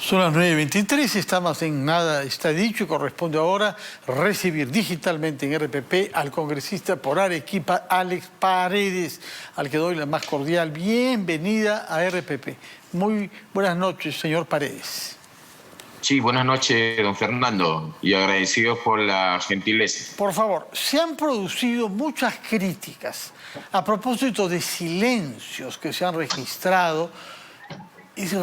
Son las 9:23, estamos en Nada está dicho y corresponde ahora recibir digitalmente en RPP al congresista por Arequipa, Alex Paredes, al que doy la más cordial bienvenida a RPP. Muy buenas noches, señor Paredes. Sí, buenas noches, don Fernando, y agradecido por la gentileza. Por favor, se han producido muchas críticas a propósito de silencios que se han registrado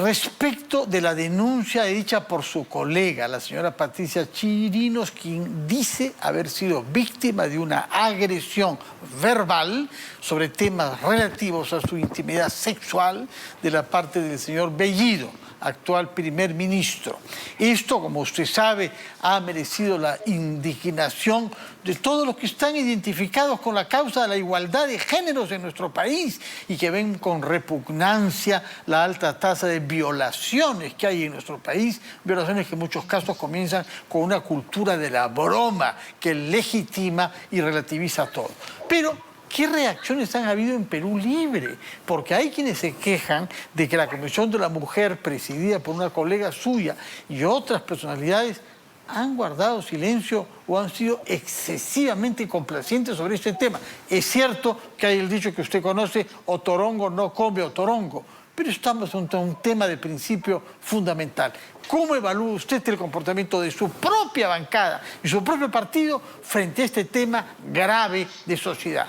respecto de la denuncia hecha por su colega, la señora Patricia Chirinos, quien dice haber sido víctima de una agresión verbal sobre temas relativos a su intimidad sexual de la parte del señor Bellido, actual primer ministro. Esto, como usted sabe, ha merecido la indignación de todos los que están identificados con la causa de la igualdad de géneros en nuestro país y que ven con repugnancia la alta tasa de violaciones que hay en nuestro país, violaciones que en muchos casos comienzan con una cultura de la broma que legitima y relativiza todo. Pero ¿qué reacciones han habido en Perú Libre? Porque hay quienes se quejan de que la Comisión de la Mujer, presidida por una colega suya y otras personalidades, han guardado silencio o han sido excesivamente complacientes sobre este tema. Es cierto que hay el dicho que usted conoce, otorongo no come otorongo, pero estamos ante un tema de principio fundamental. ¿Cómo evalúa usted el comportamiento de su propia bancada y su propio partido frente a este tema grave de sociedad?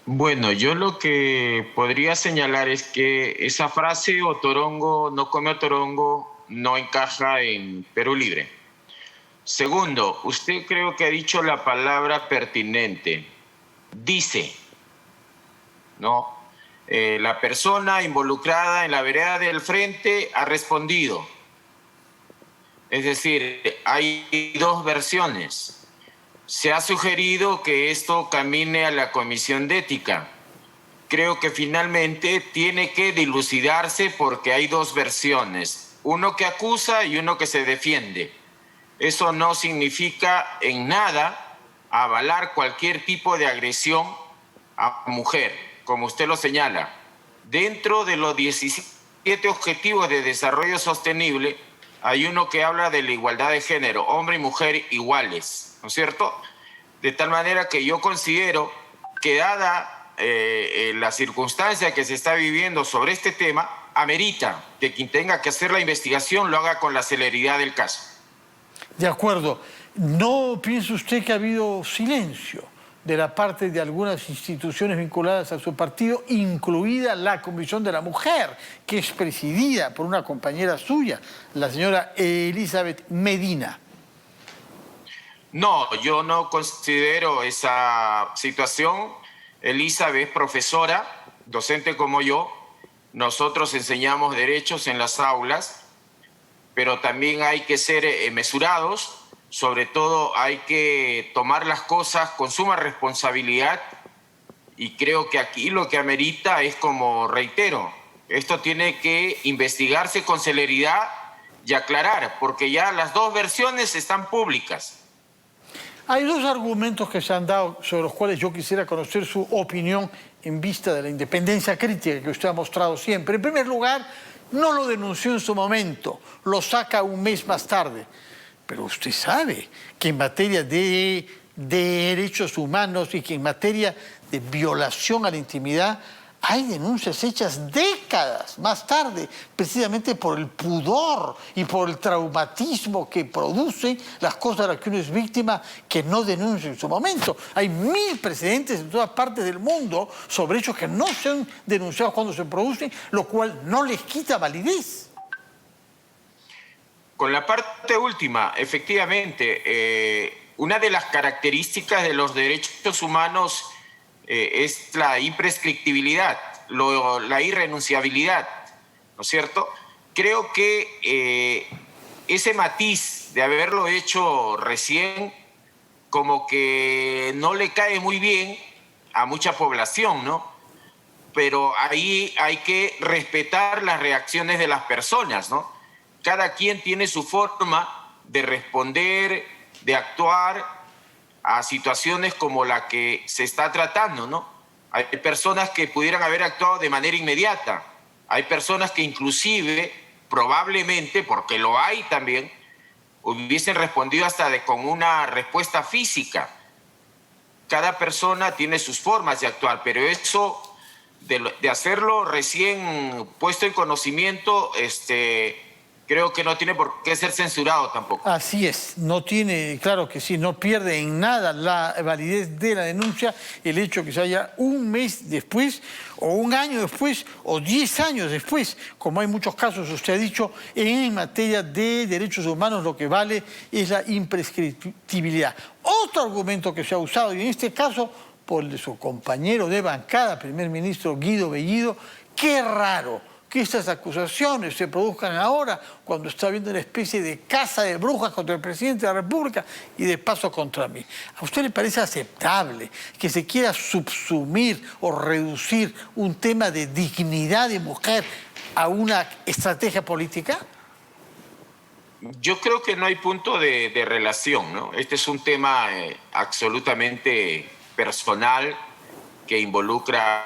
Bueno, yo lo que podría señalar es que esa frase, otorongo no come otorongo, no encaja en Perú Libre. Segundo, usted creo que ha dicho la palabra pertinente. Dice, ¿no? La persona involucrada en la vereda del frente ha respondido. Es decir, hay dos versiones. Se ha sugerido que esto camine a la Comisión de Ética. Creo que finalmente tiene que dilucidarse porque hay dos versiones. Uno que acusa y uno que se defiende. Eso no significa en nada avalar cualquier tipo de agresión a mujer, como usted lo señala. Dentro de los 17 Objetivos de Desarrollo Sostenible, hay uno que habla de la igualdad de género, hombre y mujer iguales, ¿no es cierto? De tal manera que yo considero que dada la circunstancia que se está viviendo sobre este tema, amerita que quien tenga que hacer la investigación lo haga con la celeridad del caso. De acuerdo. ¿No piensa usted que ha habido silencio de la parte de algunas instituciones vinculadas a su partido, incluida la Comisión de la Mujer, que es presidida por una compañera suya, la señora Elizabeth Medina? No, yo no considero esa situación. Elizabeth es profesora, docente como yo. Nosotros enseñamos derechos en las aulas, pero también hay que ser mesurados. Sobre todo hay que tomar las cosas con suma responsabilidad y creo que aquí lo que amerita es, como reitero, esto tiene que investigarse con celeridad y aclarar, porque ya las dos versiones están públicas. Hay dos argumentos que se han dado sobre los cuales yo quisiera conocer su opinión en vista de la independencia crítica que usted ha mostrado siempre. En primer lugar, no lo denunció en su momento, lo saca un mes más tarde. Pero usted sabe que en materia de derechos humanos y que en materia de violación a la intimidad hay denuncias hechas décadas más tarde, precisamente por el pudor y por el traumatismo que producen las cosas de las que uno es víctima que no denuncia en su momento. Hay 1000 precedentes en todas partes del mundo sobre hechos que no se han denunciado cuando se producen, lo cual no les quita validez. Con la parte última, efectivamente, una de las características de los derechos humanos es la imprescriptibilidad, la irrenunciabilidad, ¿no es cierto? Creo que ese matiz de haberlo hecho recién como que no le cae muy bien a mucha población, ¿no? Pero ahí hay que respetar las reacciones de las personas, ¿no? Cada quien tiene su forma de responder, de actuar a situaciones como la que se está tratando, ¿no? Hay personas que pudieran haber actuado de manera inmediata. Hay personas que inclusive probablemente, porque lo hay también, hubiesen respondido hasta con una respuesta física. Cada persona tiene sus formas de actuar, pero eso de hacerlo recién puesto en conocimiento, creo que no tiene por qué ser censurado tampoco. Así es, no tiene, claro que sí, no pierde en nada la validez de la denuncia el hecho que se haya un mes después, o un año después, o 10 años después, como hay muchos casos, usted ha dicho, en materia de derechos humanos lo que vale es la imprescriptibilidad. Otro argumento que se ha usado, y en este caso por el de su compañero de bancada, primer ministro Guido Bellido, qué raro que estas acusaciones se produzcan ahora, cuando está habiendo una especie de caza de brujas contra el presidente de la República y de paso contra mí. ¿A usted le parece aceptable que se quiera subsumir o reducir un tema de dignidad de mujer a una estrategia política? Yo creo que no hay punto de relación, ¿no? Este es un tema absolutamente personal que involucra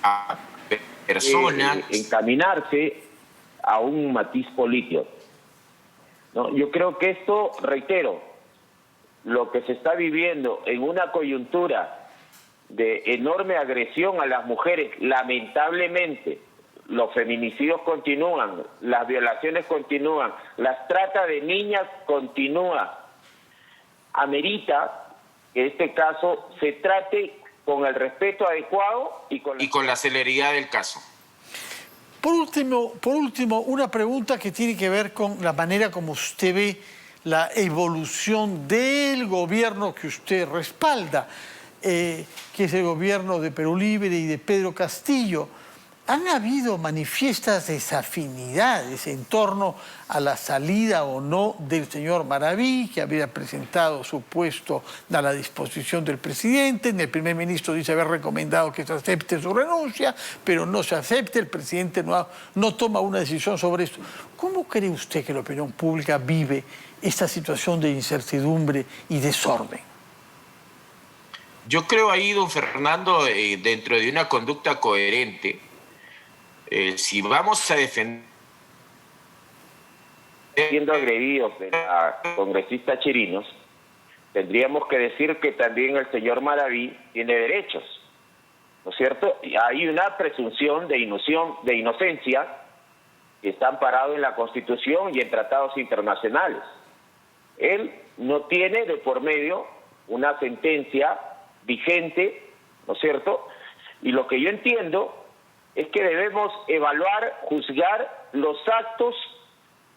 a personas. Encaminarse a un matiz político, ¿no? Yo creo que esto, reitero, lo que se está viviendo en una coyuntura de enorme agresión a las mujeres, lamentablemente, los feminicidios continúan, las violaciones continúan, las trata de niñas continúa, amerita que este caso se trate con el respeto adecuado y con la celeridad del caso. Por último, una pregunta que tiene que ver con la manera como usted ve la evolución del gobierno que usted respalda, que es el gobierno de Perú Libre y de Pedro Castillo. ¿Han habido manifiestas desafinidades en torno a la salida o no del señor Maraví, que había presentado su puesto a la disposición del presidente? El primer ministro dice haber recomendado que se acepte su renuncia, pero no se acepte, el presidente no toma una decisión sobre esto. ¿Cómo cree usted que la opinión pública vive esta situación de incertidumbre y desorden? Yo creo ahí, don Fernando, dentro de una conducta coherente, si vamos a defender... Siendo agredidos a congresistas chirinos, tendríamos que decir que también el señor Maraví tiene derechos, ¿no es cierto? Y hay una presunción de inocencia que está amparado en la Constitución y en tratados internacionales. Él no tiene de por medio una sentencia vigente, ¿no es cierto? Y lo que yo entiendo es que debemos evaluar, juzgar los actos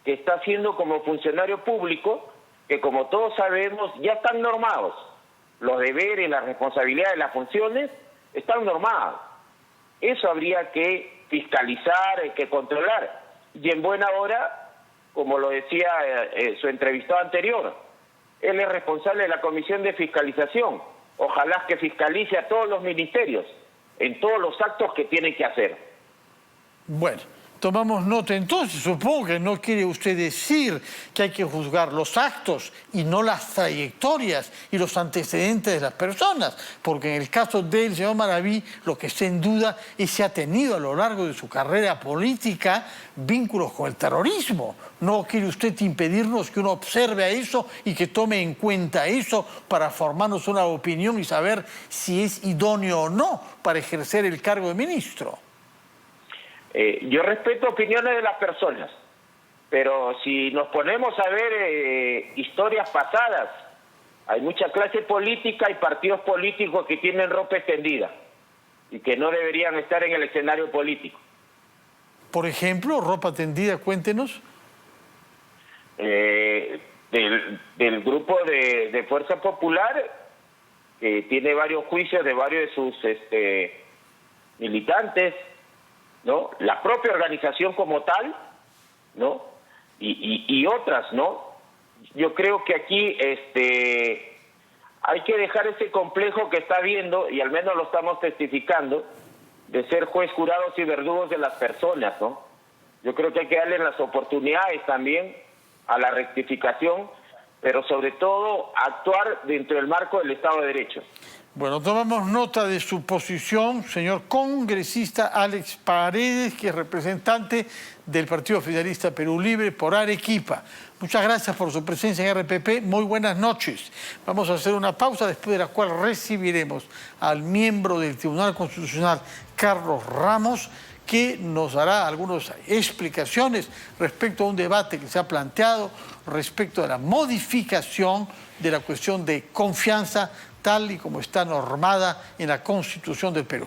que está haciendo como funcionario público, que como todos sabemos ya están normados. Los deberes, las responsabilidades, las funciones están normadas. Eso habría que fiscalizar, que controlar. Y en buena hora, como lo decía su entrevistado anterior, él es responsable de la Comisión de Fiscalización. Ojalá que fiscalice a todos los ministerios en todos los actos que tienen que hacer. Bueno, tomamos nota entonces. Supongo que no quiere usted decir que hay que juzgar los actos y no las trayectorias y los antecedentes de las personas, porque en el caso del señor Maraví lo que está en duda es si ha tenido a lo largo de su carrera política vínculos con el terrorismo. ¿No quiere usted impedirnos que uno observe a eso y que tome en cuenta eso para formarnos una opinión y saber si es idóneo o no para ejercer el cargo de ministro? Yo respeto opiniones de las personas, pero si nos ponemos a ver historias pasadas, hay mucha clase política y partidos políticos que tienen ropa extendida y que no deberían estar en el escenario político. Por ejemplo, ropa tendida, cuéntenos. Del grupo de Fuerza Popular, que tiene varios juicios de varios de sus militantes, ¿no? La propia organización como tal, ¿no? Y otras, ¿no? Yo creo que aquí hay que dejar ese complejo que está habiendo, y al menos lo estamos testificando, de ser juez, jurados y verdugos de las personas, ¿no? Yo creo que hay que darle las oportunidades también a la rectificación pero sobre todo actuar dentro del marco del Estado de Derecho. Bueno, tomamos nota de su posición, señor congresista Alex Paredes, que es representante del Partido Oficialista Perú Libre por Arequipa. Muchas gracias por su presencia en RPP. Muy buenas noches. Vamos a hacer una pausa, después de la cual recibiremos al miembro del Tribunal Constitucional, Carlos Ramos, que nos dará algunas explicaciones respecto a un debate que se ha planteado respecto a la modificación de la cuestión de confianza tal y como está normada en la Constitución del Perú.